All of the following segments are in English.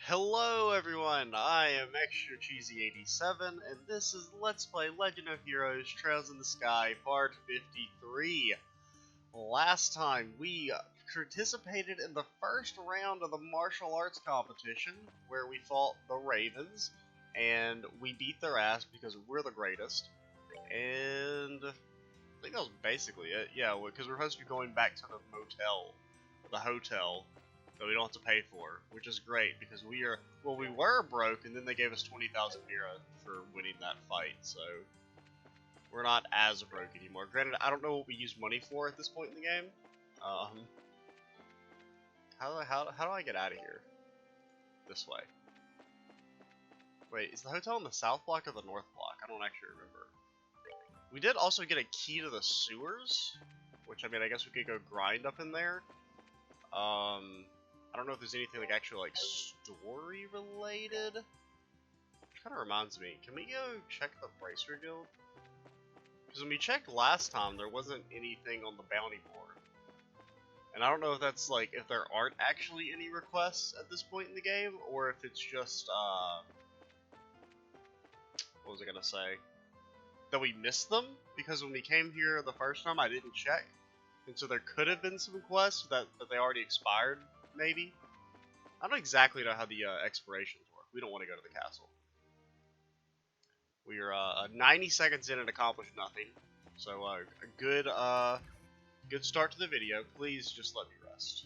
Hello everyone, I am Extra Cheesy 87 and this is Let's Play Legend of Heroes Trails in the Sky Part 53. Last time we participated in the first round of the martial arts competition where we fought the Ravens and we beat their ass because we're the greatest. And I think that was basically it. Yeah, because we're supposed to be going back to the hotel that we don't have to pay for, which is great because we were broke and then they gave us 20,000 lira for winning that fight, so we're not as broke anymore. Granted, I don't know what we use money for at this point in the game. How do I get out of here? This way. Wait, is the hotel in the south block or the north block? I don't actually remember. We did also get a key to the sewers, which I mean I guess we could go grind up in there. I don't know if there's anything like actually like story related. Which kind of reminds me, can we go check the Bracer Guild? Because when we checked last time, there wasn't anything on the bounty board. And I don't know if that's like, if there aren't actually any requests at this point in the game, or if it's just, what was I gonna say? That we missed them? Because when we came here the first time, I didn't check. And so there could have been some quests that they already expired, maybe. I don't exactly know how the expirations work. We don't want to go to the castle. We are 90 seconds in and accomplished nothing. So a good start to the video. Please just let me rest.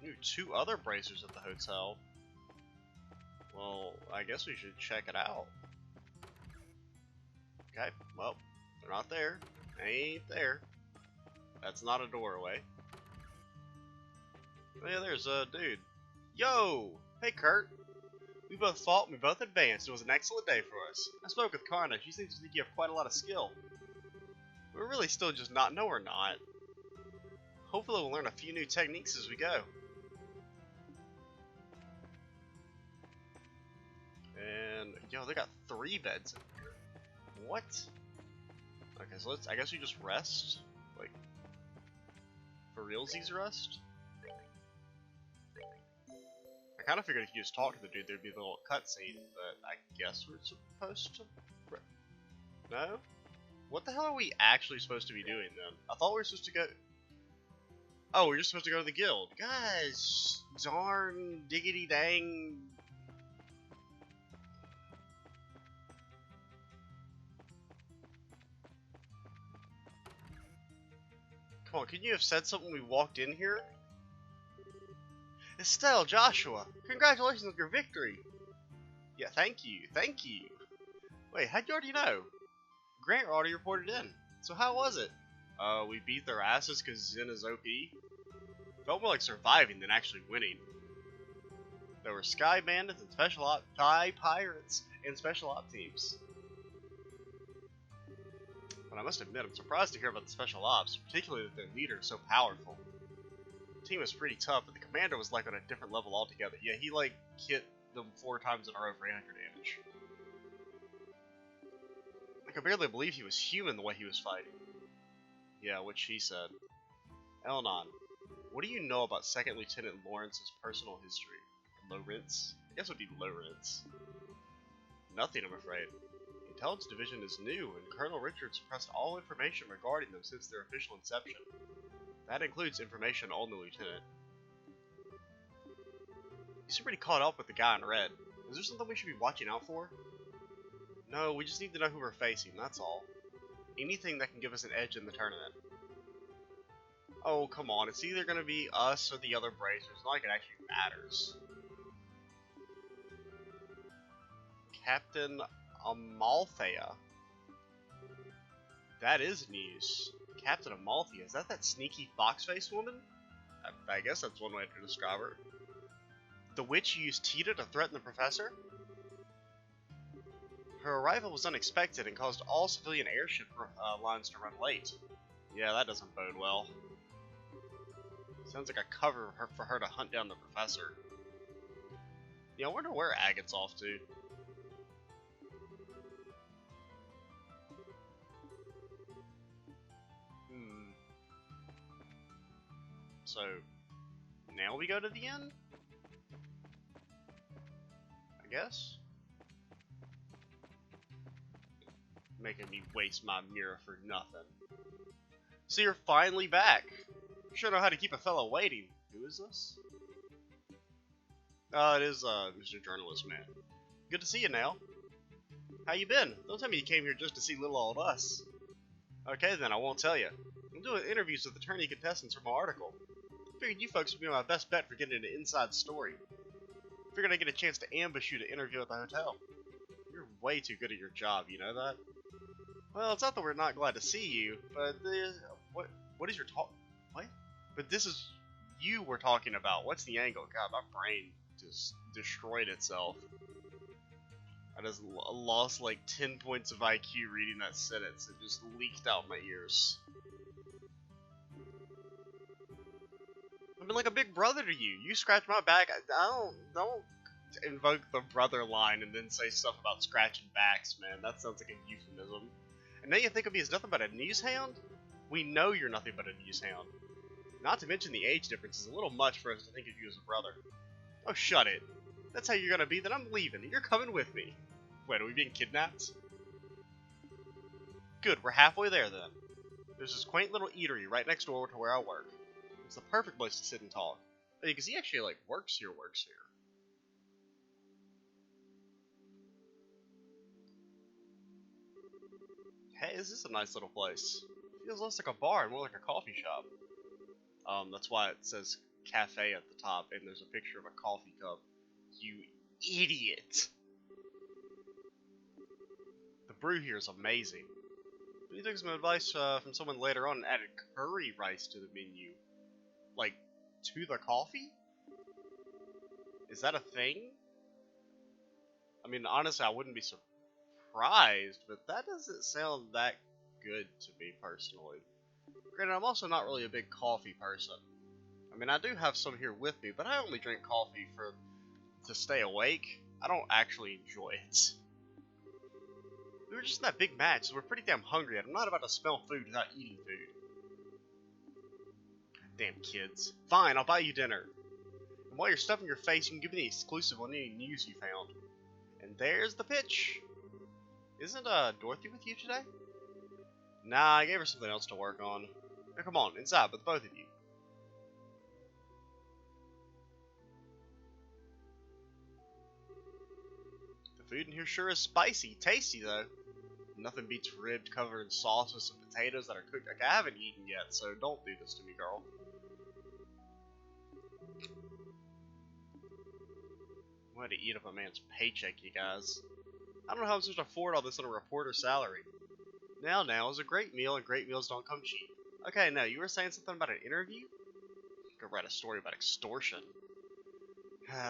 Ooh, 2 other bracers at the hotel. Well, I guess we should check it out. Okay, well, they're not there. They ain't there. That's not a doorway. Oh yeah, there's a dude. Yo! Hey Kurt! We both fought and we both advanced. It was an excellent day for us. I spoke with Karna. She seems to think you have quite a lot of skill. We're really still just not. No, we're not. Hopefully we'll learn a few new techniques as we go. And, yo, they got 3 beds in here. What? Okay, so I guess we just rest? Like, for realsies rest? I kind of figured if you just talk to the dude, there'd be a little cutscene, but I guess we're supposed to... No? What the hell are we actually supposed to be doing then? I thought we were supposed to go... Oh, we're just supposed to go to the guild. Guys, darn diggity dang... Come on, couldn't you have said something when we walked in here? Estelle, Joshua, congratulations on your victory! Yeah, thank you, thank you! Wait, how'd you already know? Grant already reported in. So how was it? We beat their asses because Zen is OP. Felt more like surviving than actually winning. There were Sky Bandits and Special Op Pirates and Special Op teams. But I must admit, I'm surprised to hear about the Special Ops, particularly that their leader is so powerful. The team was pretty tough, but the commander was like on a different level altogether. Yeah, he like hit them 4 times in a row for 800 damage. I could barely believe he was human the way he was fighting. Yeah, what she said. Elnon, what do you know about 2nd Lieutenant Lawrence's personal history? Lawrence? I guess it would be Lawrence. Nothing, I'm afraid. The Intelligence Division is new, and Colonel Richards suppressed all information regarding them since their official inception. That includes information on the lieutenant. You seem pretty caught up with the guy in red. Is there something we should be watching out for? No, we just need to know who we're facing, that's all. Anything that can give us an edge in the tournament. Oh, come on, it's either going to be us or the other bracers. It's not like it actually matters. Captain Amalthea. That is news. Captain Amalthea, is that sneaky fox-faced woman? I guess that's one way to describe her. The witch used Tita to threaten the professor? Her arrival was unexpected and caused all civilian airship lines to run late. Yeah, that doesn't bode well. Sounds like a cover for her to hunt down the professor. Yeah, I wonder where Agate's off to. So, Now we go to the inn? I guess? Making me waste my mirror for nothing. So you're finally back. Sure know how to keep a fellow waiting. Who is this? It is, Mr. Journalist Man. Good to see you, Nial. How you been? Don't tell me you came here just to see little old us. Okay then, I won't tell you. I'm doing interviews with attorney contestants for my article. Figured you folks would be my best bet for getting an inside story. Figured I'd get a chance to ambush you to interview at the hotel. You're way too good at your job, you know that? Well, it's not that we're not glad to see you, but what is your talk? What? But this is you we're talking about. What's the angle? God, my brain just destroyed itself. I just lost like 10 points of IQ reading that sentence. It just leaked out my ears. I've been like a big brother to you. You scratch my back. Don't invoke the brother line and then say stuff about scratching backs, man. That sounds like a euphemism. And now you think of me as nothing but a news hound? We know you're nothing but a news hound. Not to mention the age difference is a little much for us to think of you as a brother. Oh, shut it. That's how you're gonna be, then I'm leaving, and you're coming with me. Wait, are we being kidnapped? Good, we're halfway there then. There's this quaint little eatery right next door to where I work. It's the perfect place to sit and talk. Because he actually, like, works here. Hey, this is a nice little place. Feels less like a bar and more like a coffee shop. That's why it says cafe at the top, and there's a picture of a coffee cup. You idiot! The brew here is amazing. But he took some advice from someone later on and added curry rice to the menu. Like, to the coffee? Is that a thing? I mean, honestly, I wouldn't be surprised, but that doesn't sound that good to me personally. Granted, I'm also not really a big coffee person. I mean, I do have some here with me, but I only drink coffee to stay awake. I don't actually enjoy it. We were just in that big match, so we're pretty damn hungry, and I'm not about to smell food without eating food. Damn kids. Fine, I'll buy you dinner. And while you're stuffing your face, you can give me the exclusive on any news you found. And there's the pitch. Isn't Dorothy with you today? Nah, I gave her something else to work on. Now come on, inside with both of you. The food in here sure is spicy. Tasty, though. Nothing beats ribs covered in sauce with some potatoes that are cooked. Like, I haven't eaten yet, so don't do this to me, girl. I'm going to eat up a man's paycheck, you guys. I don't know how I'm supposed to afford all this on a reporter's salary. Now, it's a great meal, and great meals don't come cheap. Okay, now, you were saying something about an interview? Could write a story about extortion.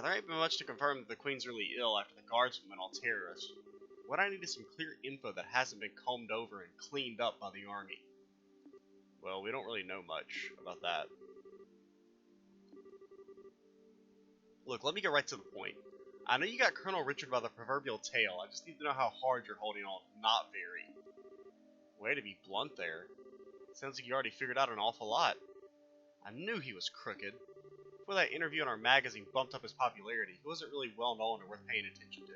There ain't been much to confirm that the Queen's really ill after the guards went all terrorists. What I need is some clear info that hasn't been combed over and cleaned up by the army. Well, we don't really know much about that. Look, let me get right to the point. I know you got Colonel Richard by the proverbial tail. I just need to know how hard you're holding on. Not very. Way to be blunt there. Sounds like you already figured out an awful lot. I knew he was crooked. Before that interview in our magazine bumped up his popularity, he wasn't really well known or worth paying attention to.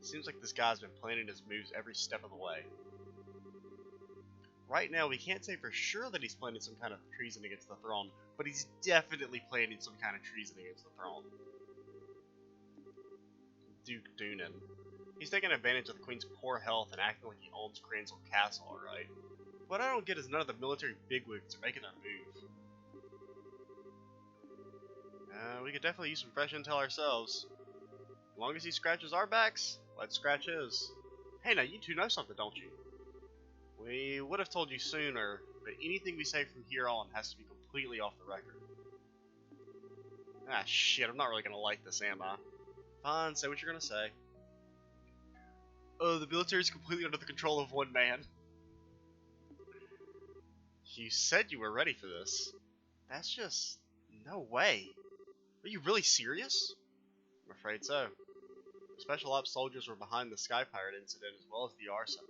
Seems like this guy's been planning his moves every step of the way. Right now, we can't say for sure that he's planning some kind of treason against the throne, but he's definitely planning some kind of treason against the throne. Duke Doonan. He's taking advantage of the Queen's poor health and acting like he owns Cransell Castle, alright? What I don't get is none of the military bigwigs are making their move. We could definitely use some fresh intel ourselves. As long as he scratches our backs, let's scratch his. Hey, now you two know something, don't you? We would have told you sooner, but anything we say from here on has to be completely off the record. Ah, shit, I'm not really gonna like this, am I? Fine, say what you're gonna say. Oh, the military is completely under the control of one man. You said you were ready for this. That's just... no way. Are you really serious? I'm afraid so. The Special Ops soldiers were behind the Sky Pirate incident as well as the arson.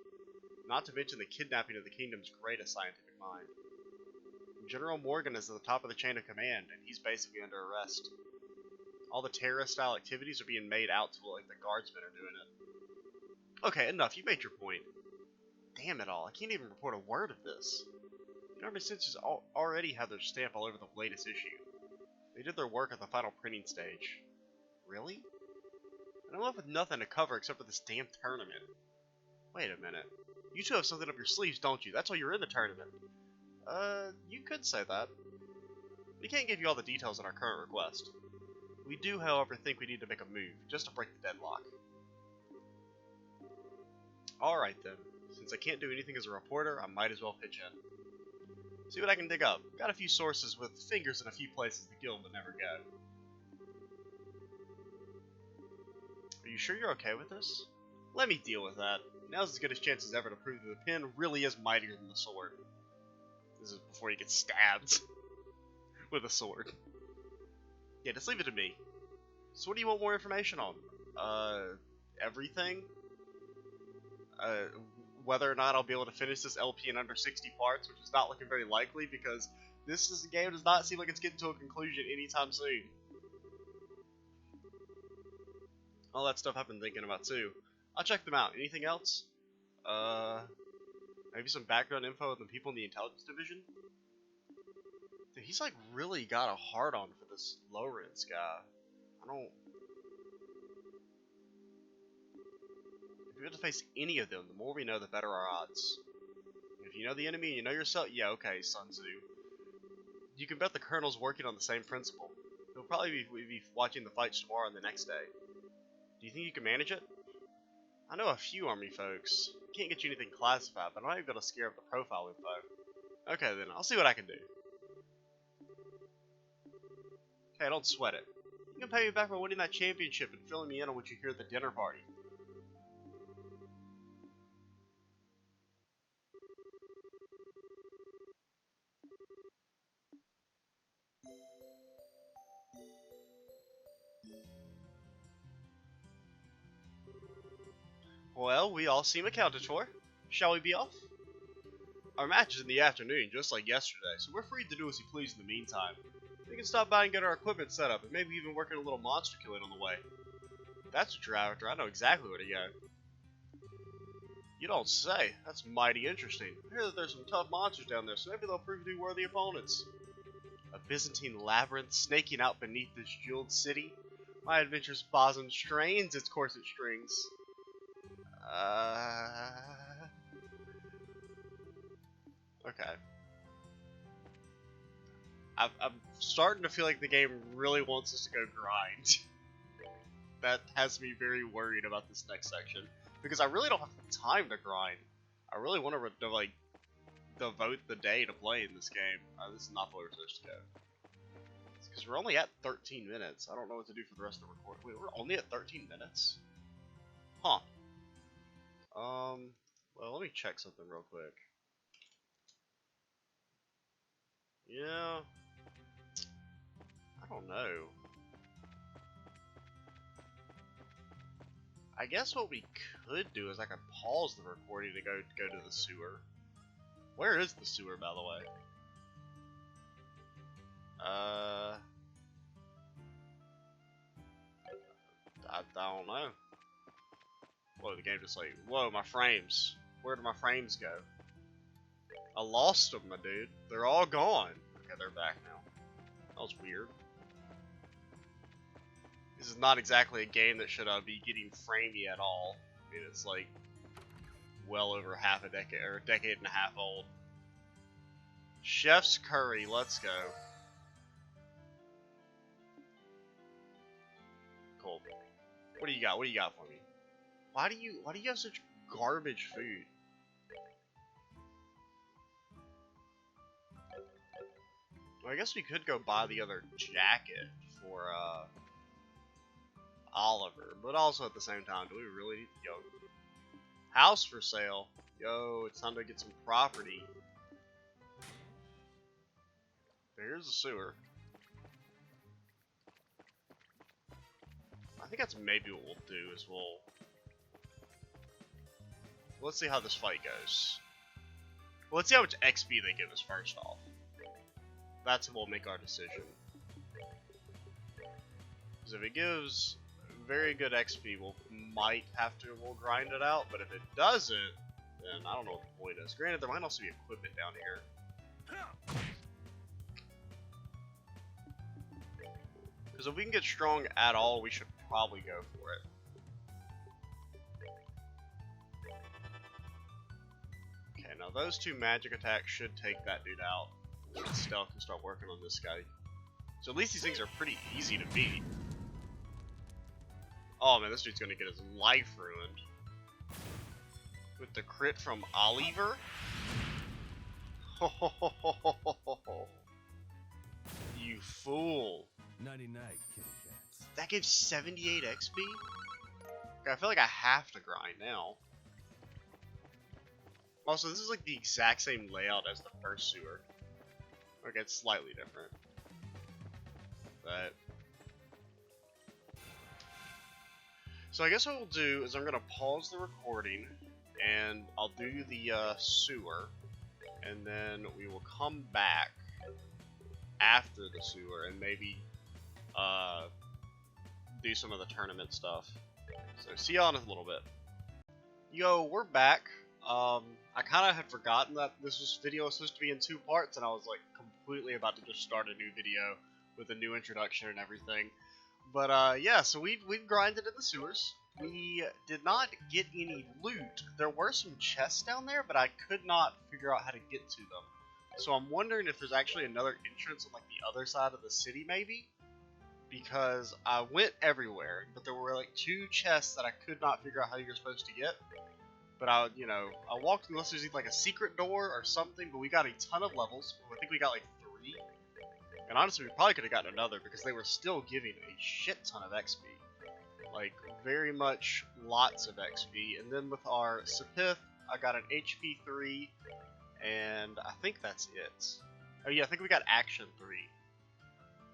Not to mention the kingdom's greatest scientific mind. General Morgan is at the top of the chain of command, and he's basically under arrest. All the terrorist-style activities are being made out to look like the guardsmen are doing it. Okay, enough. You made your point. Damn it all. I can't even report a word of this. The Army Censors already have their stamp all over the latest issue. They did their work at the final printing stage. Really? And I'm left with nothing to cover except for this damn tournament. Wait a minute. You two have something up your sleeves, don't you? That's why you're in the tournament. You could say that. We can't give you all the details in our current request. We do, however, think we need to make a move, just to break the deadlock. Alright then. Since I can't do anything as a reporter, I might as well pitch in. See what I can dig up. Got a few sources with fingers in a few places the guild would never go. Are you sure you're okay with this? Let me deal with that. Now's as good a chance as ever to prove that the pen really is mightier than the sword. This is before he gets stabbed with a sword. Yeah, just leave it to me. So what do you want more information on? Everything? Whether or not I'll be able to finish this LP in under 60 parts, which is not looking very likely because this game does not seem like it's getting to a conclusion anytime soon. All that stuff I've been thinking about too. I'll check them out. Anything else? Maybe some background info on the people in the intelligence division? Dude, he's like really got a hard on for this Lawrence guy. If we have to face any of them, the more we know, the better our odds. If you know the enemy and you know yourself, yeah, okay, Sun Tzu. You can bet the Colonel's working on the same principle. He'll probably be watching the fights tomorrow and the next day. Do you think you can manage it? I know a few army folks. Can't get you anything classified, but I might be able to scare up the profile info. Okay then, I'll see what I can do. Hey, don't sweat it. You can pay me back for winning that championship and filling me in on what you hear at the dinner party. Well, we all seem accounted for. Shall we be off? Our match is in the afternoon, just like yesterday, so we're free to do as we please in the meantime. We can stop by and get our equipment set up, and maybe even work in a little monster killing on the way. That's what you're after. I know exactly where to go. You don't say. That's mighty interesting. I hear that there's some tough monsters down there, so maybe they'll prove to be worthy opponents. A Byzantine labyrinth snaking out beneath this jeweled city? My adventurous bosom strains its corset strings. Okay. I'm starting to feel like the game really wants us to go grind. That has me very worried about this next section. Because I really don't have time to grind. I really want to, like, devote the day to playing this game. This is not the way we're supposed to go. Because we're only at 13 minutes. I don't know what to do for the rest of the recording. Wait, we're only at 13 minutes? Huh. Well, let me check something real quick. Yeah. I don't know. I guess what we could do is I could pause the recording to go to the sewer. Where is the sewer, by the way? I don't know. Whoa, the game just like, whoa, my frames. Where did my frames go? I lost them, my dude. They're all gone. Okay, they're back now. That was weird. This is not exactly a game that should be getting framey at all. I mean, it's like well over half a decade, or a decade and a half old. Chef's Curry, let's go. Cool. What do you got? What do you got for me? Why do you have such garbage food? Well, I guess we could go buy the other jacket for Oliver, but also at the same time, do we really need to go? House for sale. Yo, it's time to get some property. Here's the sewer. I think that's maybe what we'll do is let's see how this fight goes. Well, let's see how much XP they give us first off. That's what will make our decision. Because if it gives very good XP, we'll grind it out. But if it doesn't, then I don't know what the point is. Granted, there might also be equipment down here. Because if we can get strong at all, we should probably go for it. Okay, now those two magic attacks should take that dude out. And Stealth can start working on this guy. So at least these things are pretty easy to beat. Oh man, this dude's gonna get his life ruined. With the crit from Oliver? You fool. 99 kitty cats. That gives 78 XP? Okay, I feel like I have to grind now. Also, this is like the exact same layout as the first sewer. Okay, it's slightly different. But... So I guess what we'll do is I'm going to pause the recording, and I'll do the sewer, and then we will come back after the sewer and maybe do some of the tournament stuff. So see y'all in a little bit. Yo, we're back. I kind of had forgotten that this video was supposed to be in 2 parts, and I was like completely about to just start a new video with a new introduction and everything. But yeah, so we've grinded in the sewers. We did not get any loot. There were some chests down there, but I could not figure out how to get to them. So I'm wondering if there's actually another entrance on like the other side of the city, maybe? Because I went everywhere, but there were like 2 chests that I could not figure out how you're supposed to get. But I walked unless there's like a secret door or something, but we got a ton of levels. I think we got like 3. And honestly, we probably could have gotten another because they were still giving a shit ton of XP. Like, very much lots of XP. And then with our Sepith, I got an HP 3, and I think that's it. Oh yeah, I think we got Action 3.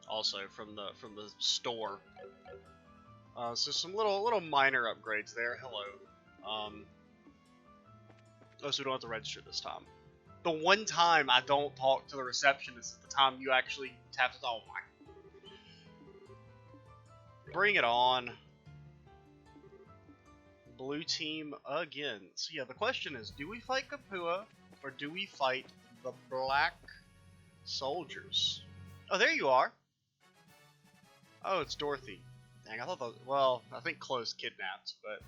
Also from the store. So some little minor upgrades there. Hello. Oh, so we don't have to register this time. The one time I don't talk to the receptionist is the time you actually tap to talk. Oh my. Bring it on. Blue team again. So yeah, the question is, do we fight Kapua or do we fight the black soldiers? Oh, there you are. Oh, it's Dorothy. Dang, I thought that was, well, I think Chloe's kidnapped, but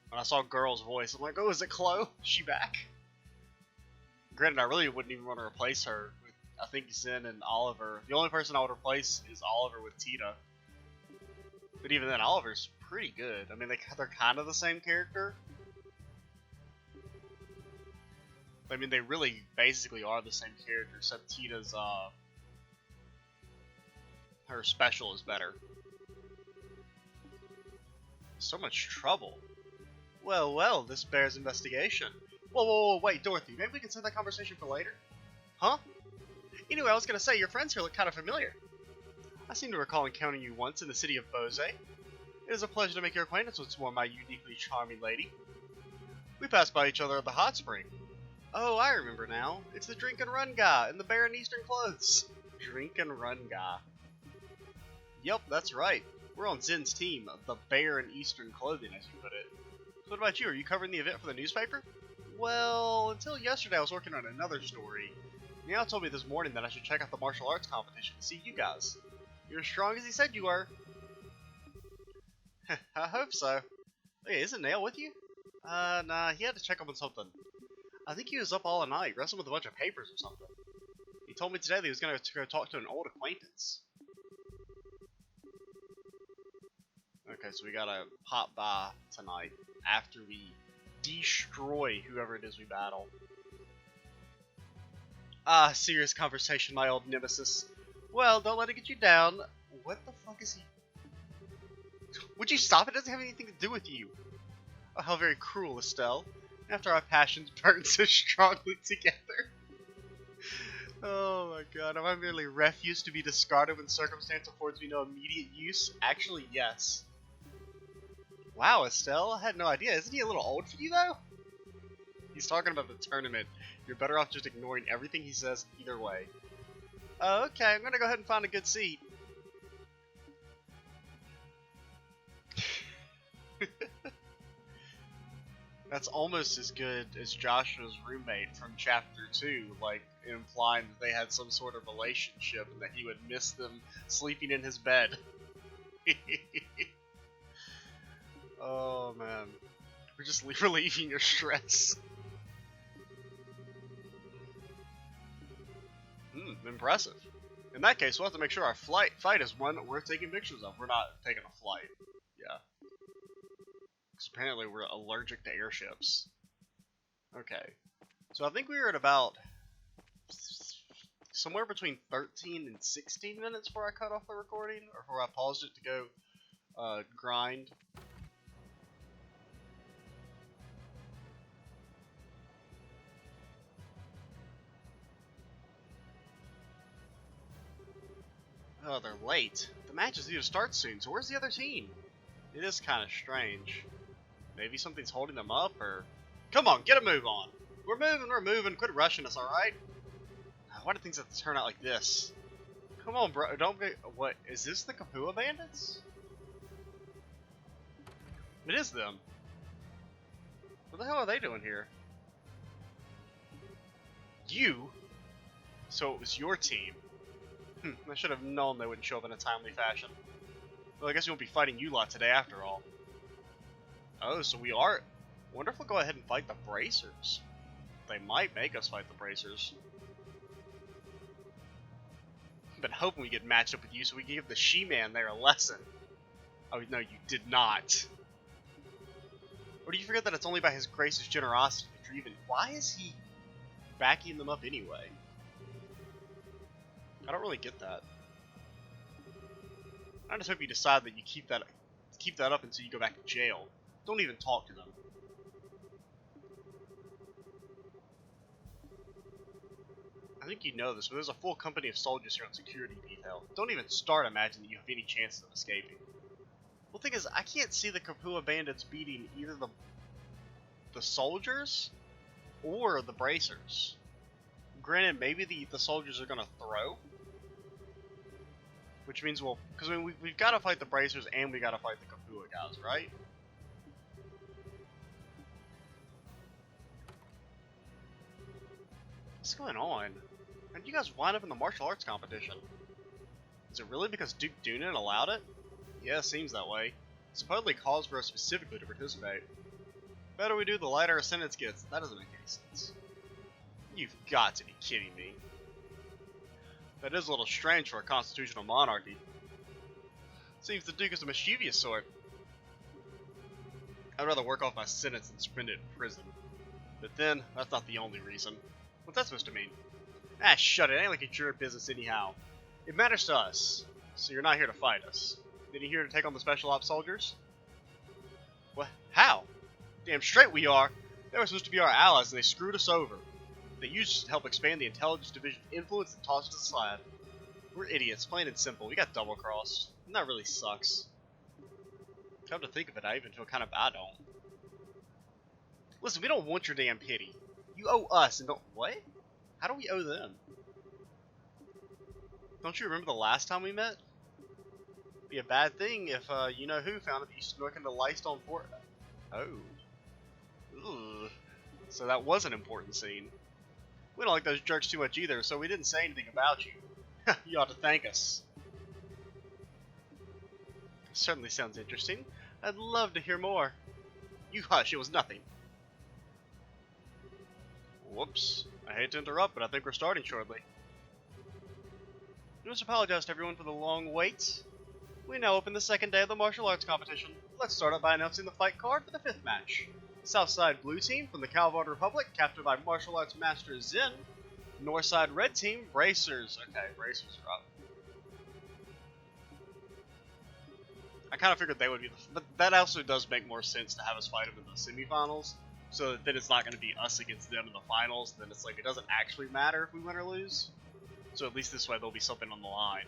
when I saw Girl's voice, I'm like, oh, is it Chloe? Is she back? Granted, I really wouldn't even want to replace her with, I think, Zen and Oliver. The only person I would replace is Oliver with Tita. But even then, Oliver's pretty good. I mean, they're kind of the same character. I mean, they really basically are the same character, except Tita's, her special is better. So much trouble. Well, this bears investigation. Whoa, wait, Dorothy, maybe we can save that conversation for later? Huh? Anyway, I was gonna say, your friends here look kind of familiar. I seem to recall encountering you once in the city of Bose. It is a pleasure to make your acquaintance once more, my uniquely charming lady. We passed by each other at the hot spring. Oh, I remember now. It's the drink and run guy in the Bear in Eastern clothes. Drink and run guy. Yep, that's right. We're on Zen's team, the Bear in Eastern clothing, as you put it. So what about you? Are you covering the event for the newspaper? Well, until yesterday I was working on another story. Nial told me this morning that I should check out the martial arts competition to see you guys. You're as strong as he said you were. I hope so. Hey, isn't Nial with you? Nah, he had to check up on something. I think he was up all night, wrestling with a bunch of papers or something. He told me today that he was going to go talk to an old acquaintance. Okay, so we gotta pop by tonight after we destroy whoever it is we battle. Ah, serious conversation, my old nemesis. Well, don't let it get you down. What the fuck is he? Would you stop? It doesn't have anything to do with you. Oh, how very cruel, Estelle. After our passions burn so strongly together. Oh my god, am I merely refuse to be discarded when circumstance affords me no immediate use? Actually, yes. Wow, Estelle, I had no idea. Isn't he a little old for you, though? He's talking about the tournament. You're better off just ignoring everything he says either way. Oh, okay, I'm gonna go ahead and find a good seat. That's almost as good as Joshua's roommate from Chapter 2, like, implying that they had some sort of relationship and that he would miss them sleeping in his bed. Oh, man. We're just relieving your stress. Impressive. In that case, we'll have to make sure our fight is one worth taking pictures of. We're not taking a flight. Yeah. Because apparently we're allergic to airships. Okay. So I think we were at about somewhere between 13 and 16 minutes before I cut off the recording, or before I paused it to go grind. Oh, they're late. The match is due to start soon, so where's the other team? It is kind of strange. Maybe something's holding them up, or... Come on, get a move on! We're moving, quit rushing us, alright? Why do things have to turn out like this? Come on, bro, don't be... What, is this the Kapua Bandits? It is them. What the hell are they doing here? You? So it was your team. I should have known they wouldn't show up in a timely fashion. Well, I guess we won't be fighting you lot today after all. Oh, so we are... Wonder if we'll go ahead and fight the Bracers. They might make us fight the Bracers. I've been hoping we get matched up with you so we can give the She-Man there a lesson. Oh, no, you did not. Or do you forget that it's only by his grace's generosity that you're even... Why is he backing them up anyway? I don't really get that. I just hope you decide that you keep that up until you go back to jail. Don't even talk to them. I think you know this, but there's a full company of soldiers here on security detail. Don't even start imagining that you have any chances of escaping. Well, the thing is, I can't see the Kapua Bandits beating either the soldiers or the Bracers. Granted, maybe the soldiers are gonna throw. Which means, well, because I mean, we've got to fight the Bracers and we got to fight the Kapua guys, right? What's going on? How did you guys wind up in the martial arts competition? Is it really because Duke Dunan allowed it? Yeah, seems that way. Supposedly calls for us specifically to participate. The better we do, the lighter our sentence gets. That doesn't make any sense. You've got to be kidding me. That is a little strange for a constitutional monarchy. Seems the Duke is a mischievous sort. I'd rather work off my sentence than spend it in prison. But then, that's not the only reason. What's that supposed to mean? Ah, shut it. Ain't like it's your business anyhow. It matters to us. So you're not here to fight us. Then you're here to take on the special ops soldiers? What? How? Damn straight we are. They were supposed to be our allies and they screwed us over. They used us to help expand the intelligence division's influence and tossed us aside. We're idiots, plain and simple. We got double-crossed. And that really sucks. Come to think of it, I even feel kind of bad on. Listen, we don't want your damn pity. You owe us and don't... What? How do we owe them? Don't you remember the last time we met? Be a bad thing if, you-know-who found that you snuck into Lystone Fort. Oh. Ugh. So that was an important scene. We don't like those jerks too much either, so we didn't say anything about you. You ought to thank us. Certainly sounds interesting. I'd love to hear more. You hush, it was nothing. Whoops. I hate to interrupt, but I think we're starting shortly. We must apologize to everyone for the long wait. We now open the second day of the martial arts competition. Let's start out by announcing the fight card for the 5th match. Southside Blue Team from the Calvard Republic, captained by martial arts master Zen. Northside Red Team, Bracers. Okay, Bracers are up. I kind of figured they would be, but that also does make more sense to have us fight them in the semifinals, so that then it's not going to be us against them in the finals. Then it's like it doesn't actually matter if we win or lose. So at least this way there'll be something on the line.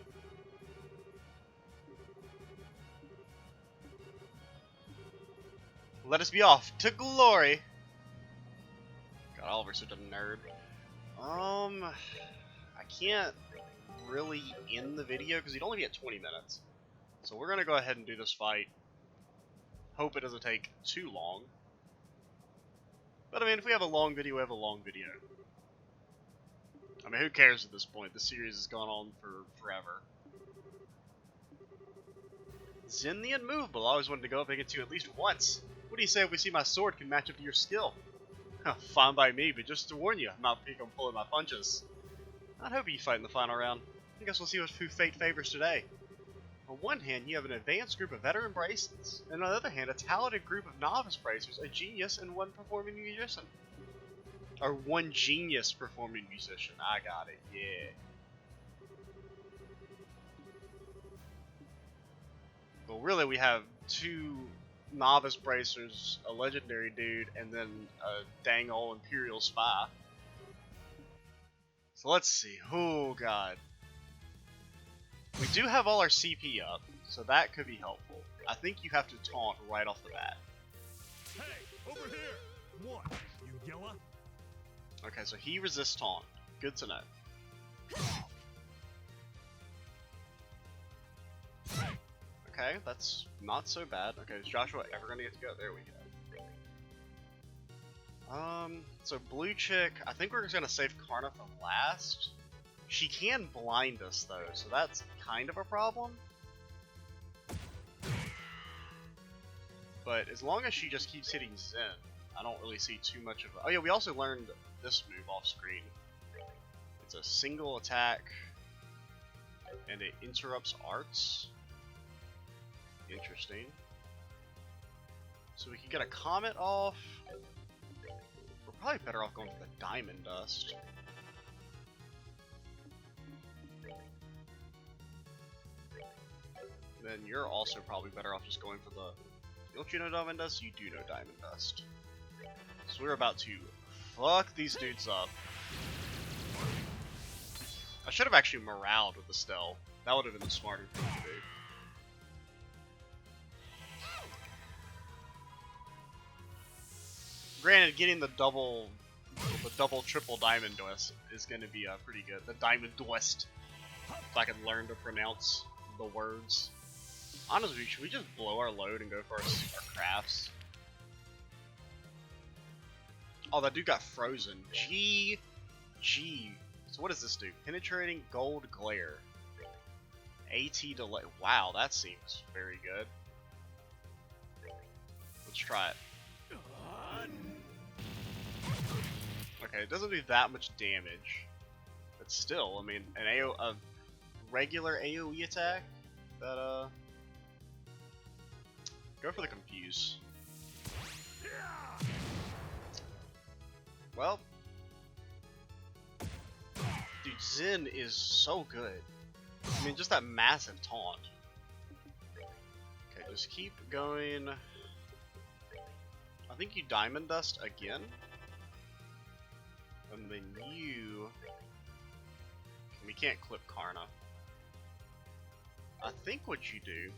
Let us be off to glory. God, Oliver's such a nerd. I can't really end the video because he'd only be at 20 minutes. So we're gonna go ahead and do this fight. Hope it doesn't take too long. But I mean, if we have a long video, we have a long video. I mean, who cares at this point? The series has gone on for forever. Zen the Unmovable. I always wanted to go up against you at least once. What do you say if we see my sword can match up to your skill? Fine by me, but just to warn you, I'm not big on pulling my punches. I'd hope you fight in the final round. I guess we'll see who fate favors today. On one hand, you have an advanced group of veteran bracers, and on the other hand, a talented group of novice bracers, a genius, and one performing musician. Or one genius performing musician. I got it, yeah. Well, really, we have two novice bracers, a legendary dude, and then a dang old Imperial spy. So let's see. Oh, God. We do have all our CP up, so that could be helpful. I think you have to taunt right off the bat. Hey, over here! What? You yella? Okay, so he resists taunt. Good to know. Okay, that's not so bad. Okay, is Joshua ever gonna get to go? There we go. So Blue Chick, I think we're just gonna save Karna for last. She can blind us though, so that's kind of a problem. But as long as she just keeps hitting Zen, I don't really see too much of a... Oh yeah, we also learned this move off screen. It's a single attack, and it interrupts arts. Interesting. So we can get a Comet off. We're probably better off going for the Diamond Dust. Then you're also probably better off just going for the... Don't you know Diamond Dust? You do know Diamond Dust. So we're about to fuck these dudes up. I should have actually moraled with the Stell. That would have been the smarter thing to do. Granted, getting the double, triple Diamond Dust is going to be pretty good. The Diamond Dust, if I can learn to pronounce the words. Honestly, should we just blow our load and go for our crafts? Oh, that dude got frozen. G. So what does this do? Penetrating Gold Glare. AT delay. Wow, that seems very good. Let's try it. Okay, it doesn't do that much damage, but still, I mean, a regular AOE attack that go for the Confuse. Well, dude, Zen is so good. I mean, just that massive taunt. Okay, just keep going. I think you Diamond Dust again. And then you... We can't clip Karna. I think what you do...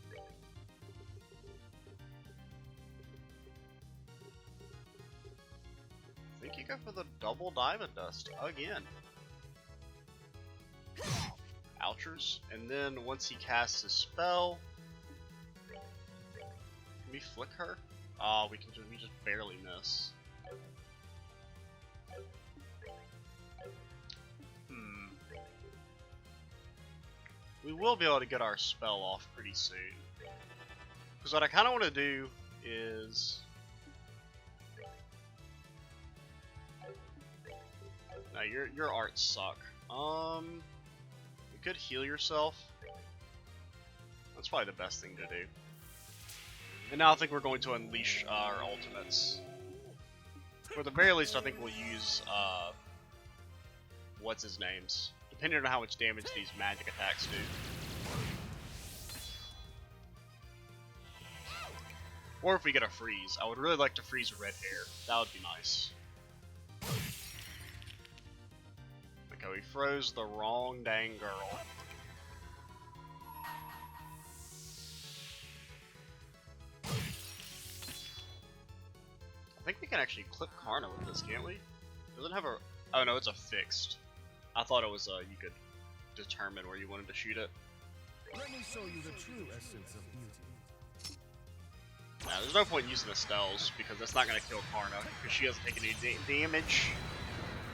I think you go for the double Diamond Dust again. Ouchers. And then once he casts his spell... Can we flick her? Oh, we just barely miss. We will be able to get our spell off pretty soon. Because what I kind of want to do is... Now your arts suck. You could heal yourself. That's probably the best thing to do. And now I think we're going to unleash our ultimates. For the very least, I think we'll use what's his names. Depending on how much damage these magic attacks do. Or if we get a freeze. I would really like to freeze red hair. That would be nice. Okay, we froze the wrong dang girl. I think we can actually clip Karna with this, can't we? Doesn't have a... Oh no, it's a fixed. I thought it was, you could determine where you wanted to shoot it. Let me show you the true essence of beauty. Nah, there's no point using the Stells because that's not gonna kill Karna because she hasn't taken any damage.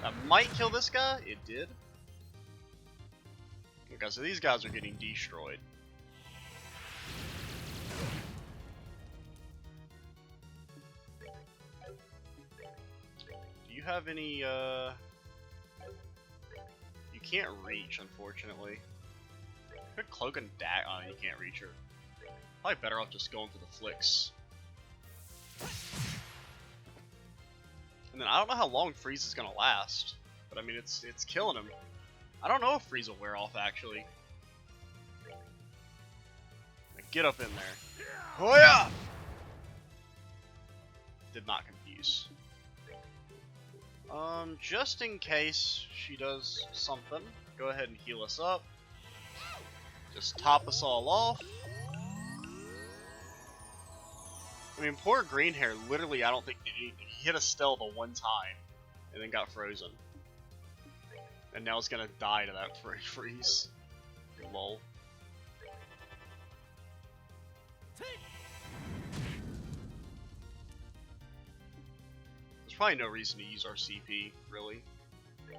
That might kill this guy. It did. Okay, so these guys are getting destroyed. Do you have any, You can't reach, unfortunately. Good cloak and dash. Oh, you can't reach her. Probably better off just going for the flicks. And then I don't know how long freeze is gonna last, but I mean it's killing him. I don't know if freeze will wear off actually. Like, get up in there. Oh yeah! Did not confuse. Just in case she does something, go ahead and heal us up. Just top us all off. I mean, poor green hair, literally, I don't think did anything. He hit a Stell the one time, and then got frozen. And now it's gonna die to that freeze. Lol. There's probably no reason to use our CP, really. I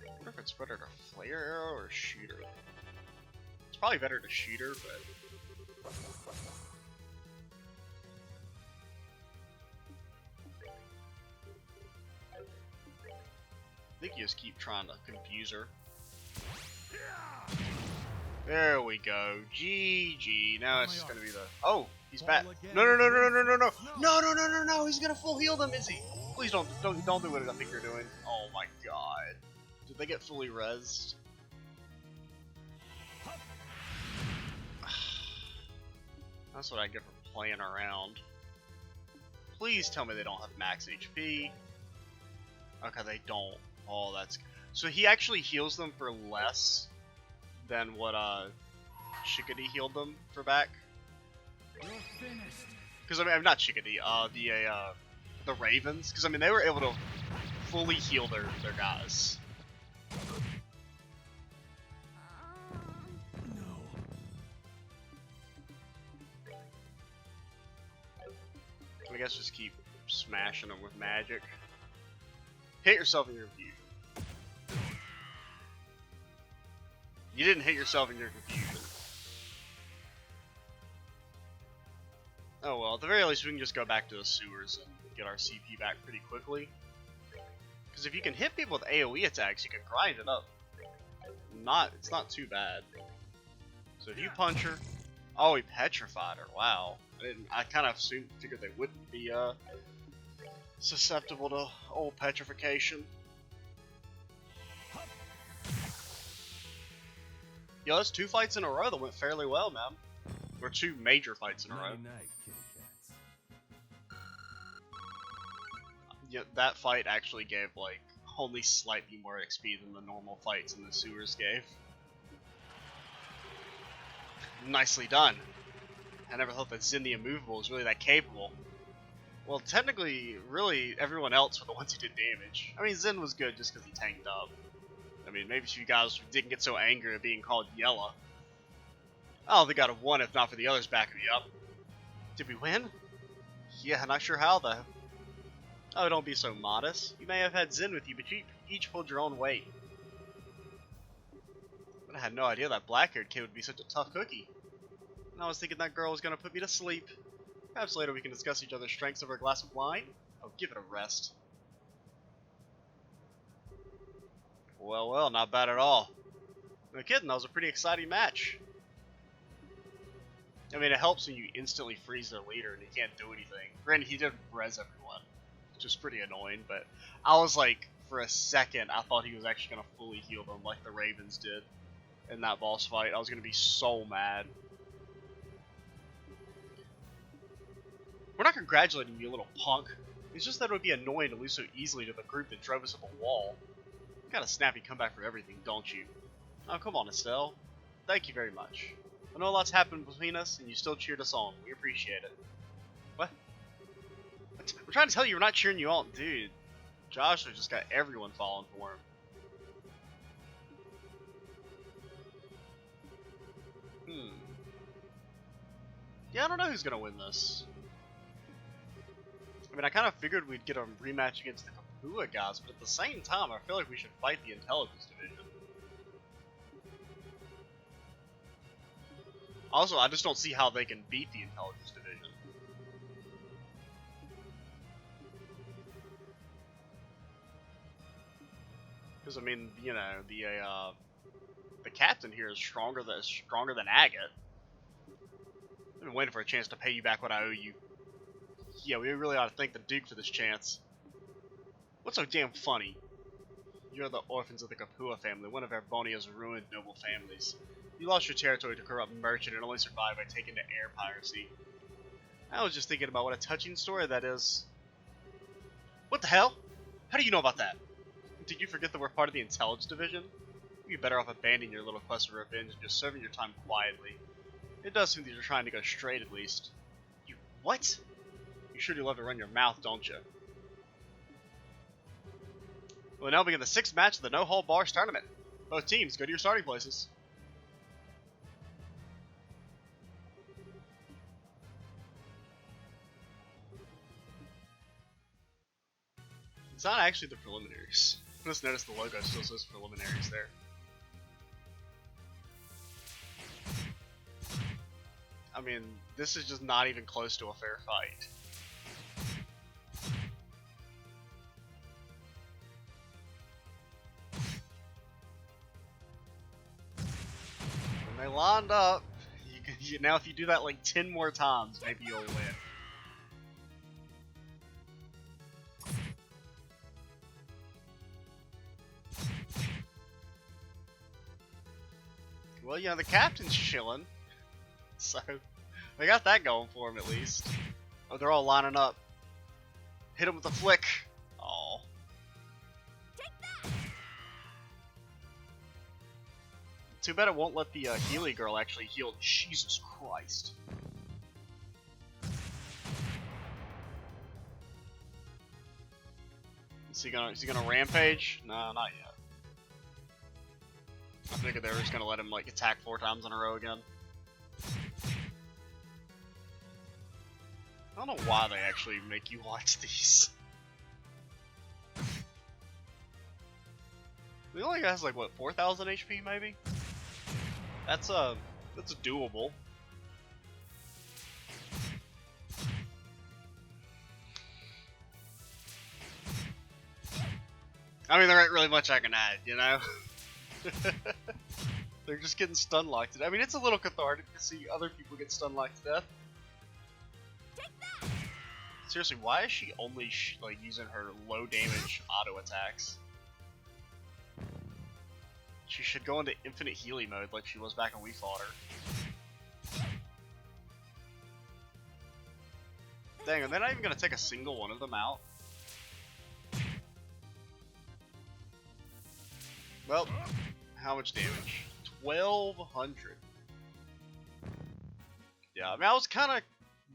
wonder if it's better to flare arrow or shoot her. It's probably better to shoot her, but... I think you just keep trying to confuse her. There we go. GG. Now it's just gonna be the... Oh! He's back. No, no, no, no, no, no, no, no, no, no, no, no! He's gonna full heal them, is he? Please don't do what I think you're doing. Oh my god. Did they get fully rezzed? That's what I get for playing around. Please tell me they don't have max HP. Okay, they don't. Oh, that's... So he actually heals them for less than what Chickadee healed them for back. Because I mean, I'm not Chickadee. The Ravens. Because I mean, they were able to fully heal their guys. I guess just keep smashing them with magic. Hit yourself in your confusion. You didn't hit yourself in your confusion. Oh well, at the very least we can just go back to the sewers and get our CP back pretty quickly. Because if you can hit people with AoE attacks, you can grind it up. It's not too bad. So if you punch her... Oh, he petrified her. Wow. I kind of figured they wouldn't be susceptible to old petrification. Yo, that's 2 fights in a row that went fairly well, man. Or 2 major fights in a row. Yeah, that fight actually gave, like, only slightly more XP than the normal fights in the sewers gave. Nicely done. I never thought that Zin the Immovable was really that capable. Well, technically, really, everyone else were the ones who did damage. I mean, Zin was good just because he tanked up. I mean, maybe if you guys didn't get so angry at being called Yella. I don't think I'd have won if not for the others backing me up. Did we win? Yeah, not sure how, though. Oh, don't be so modest. You may have had Zin with you, but you each pulled your own weight. But I had no idea that black-haired kid would be such a tough cookie. And I was thinking that girl was going to put me to sleep. Perhaps later we can discuss each other's strengths over a glass of wine? Oh, give it a rest. Well, well, not bad at all. No kidding, that was a pretty exciting match. I mean, it helps when you instantly freeze their leader and he can't do anything. Granted, he did res everyone, which was pretty annoying, but I was like, for a second, I thought he was actually going to fully heal them like the Ravens did in that boss fight. I was going to be so mad. We're not congratulating you, little punk. It's just that it would be annoying to lose so easily to the group that drove us up a wall. You got a snappy comeback for everything, don't you? Oh, come on, Estelle. Thank you very much. I know a lot's happened between us, and you still cheered us on. We appreciate it. What? We're trying to tell you we're not cheering you on. Dude, Joshua just got everyone falling for him. Yeah, I don't know who's gonna win this. I mean, I kind of figured we'd get a rematch against the Kapua guys, but at the same time, I feel like we should fight the Intelligence Division. Also, I just don't see how they can beat the Intelligence Division. Because I mean, you know, the captain here is stronger than Agate. I've been waiting for a chance to pay you back what I owe you. Yeah, we really ought to thank the Duke for this chance. What's so damn funny? You're the orphans of the Kapua family, one of Arbonia's ruined noble families. You lost your territory to a corrupt merchant and only survived by taking to air piracy. I was just thinking about what a touching story that is. What the hell? How do you know about that? Did you forget that we're part of the Intelligence Division? You'd be better off abandoning your little quest for revenge and just serving your time quietly. It does seem that you're trying to go straight at least. You what? You sure do love to run your mouth, don't you? We'll now begin the 6th match of the No Hold Bars tournament. Both teams, go to your starting places. It's not actually the preliminaries. Just notice the logo still says preliminaries there. I mean, this is just not even close to a fair fight. When they lined up, now if you do that like 10 more times, maybe you'll win. Well, you know, the captain's chilling. So, they got that going for him at least. Oh, they're all lining up. Hit him with a flick. Oh. Too bad it won't let the Healy girl actually heal. Jesus Christ. Is he gonna rampage? No, not yet. I figured they were just gonna let him like attack 4 times in a row again. I don't know why they actually make you watch these. The only guy has like what, 4,000 HP maybe? That's doable. I mean, there ain't really much I can add, you know? They're just getting stun locked. I mean, it's a little cathartic to see other people get stun locked to death. Seriously, why is she only like using her low damage auto attacks? She should go into infinite Healy mode like she was back when we fought her. Dang, and they're not even gonna take a single one of them out. Well, how much damage? 1,200. Yeah, I mean, I was kind of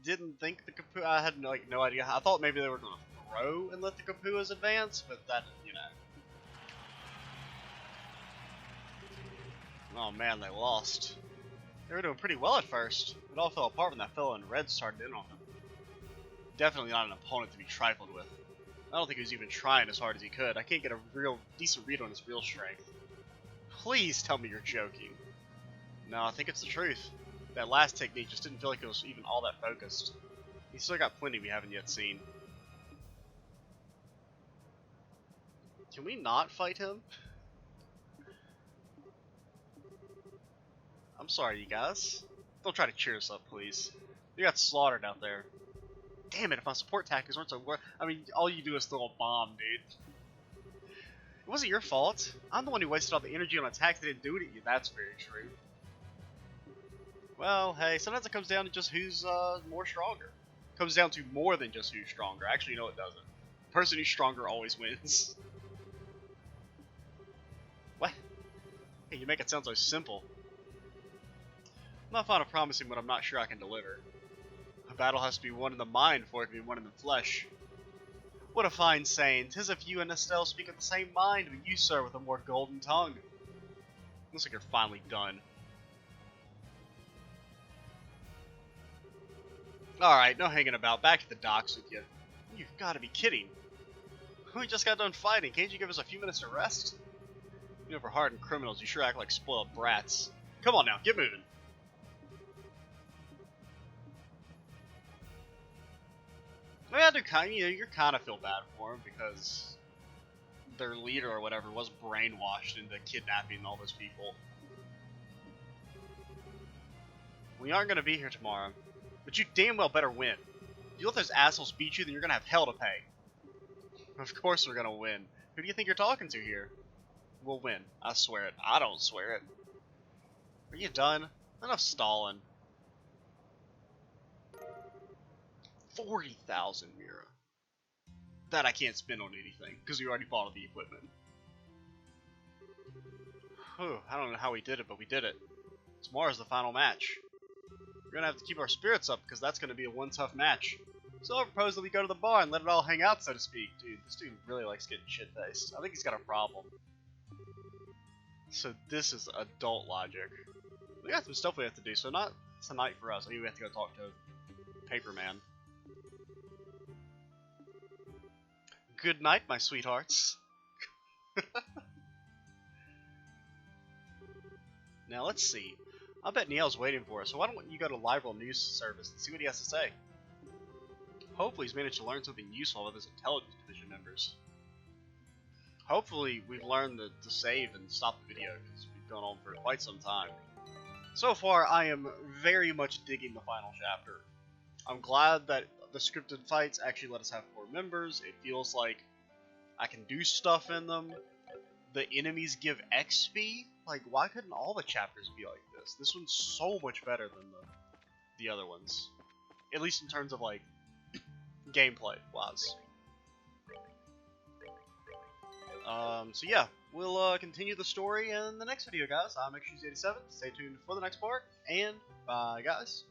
didn't think the Kapua. I had no idea. I thought maybe they were gonna throw and let the Kapuas advance, but that, you know. Oh man, they lost. They were doing pretty well at first. It all fell apart when that fellow in red started in on them. Definitely not an opponent to be trifled with. I don't think he was even trying as hard as he could. I can't get a real decent read on his real strength. Please tell me you're joking. No, I think it's the truth. That last technique just didn't feel like it was even all that focused. He's still got plenty we haven't yet seen. Can we not fight him? I'm sorry, you guys. Don't try to cheer us up, please. You got slaughtered out there. Damn it, if my support tactics weren't so worth. I mean, all you do is throw a bomb, dude. It wasn't your fault. I'm the one who wasted all the energy on attacks that didn't do it at you. That's very true. Well, hey, sometimes it comes down to just who's more stronger. It comes down to more than just who's stronger. Actually, no, it doesn't. The person who's stronger always wins. What? Hey, you make it sound so simple. I'm not fond of promising what I'm not sure I can deliver. A battle has to be won in the mind before it can be won in the flesh. What a fine saying. 'Tis if you and Estelle speak of the same mind, but you, sir, with a more golden tongue. Looks like you're finally done. Alright, no hanging about. Back to the docks with you. You've got to be kidding. We just got done fighting. Can't you give us a few minutes to rest? You know, for hardened criminals, you sure act like spoiled brats. Come on now, get moving. I mean, I do kind of, you kind of feel bad for them because their leader or whatever was brainwashed into kidnapping all those people. We aren't going to be here tomorrow, but you damn well better win. If you let those assholes beat you, then you're going to have hell to pay. Of course we're going to win. Who do you think you're talking to here? We'll win. I swear it. I don't swear it. Are you done? Enough stalling. 40,000 Mira. That I can't spend on anything, because we already bought all the equipment. Whew, I don't know how we did it, but we did it. Tomorrow's the final match. We're gonna have to keep our spirits up, because that's gonna be a one tough match. So I propose that we go to the bar and let it all hang out, so to speak. Dude, this dude really likes getting shit-faced. I think he's got a problem. So this is adult logic. We got some stuff we have to do, so not tonight for us. I mean, we have to go talk to Paperman. Good night, my sweethearts. Now let's see. I bet Nial's waiting for us, so why don't you go to Liberal News Service and see what he has to say. Hopefully he's managed to learn something useful with his intelligence division members. Hopefully we've learned to save and stop the video, because we've gone on for quite some time. So far, I am very much digging the final chapter. I'm glad that the scripted fights actually let us have 4 members. It feels like I can do stuff in them. The enemies give XP. Like, why couldn't all the chapters be like this? This one's so much better than the other ones. At least in terms of, like, gameplay-wise. So yeah, we'll continue the story in the next video, guys. I'm XShoes87. Stay tuned for the next part, and bye, guys.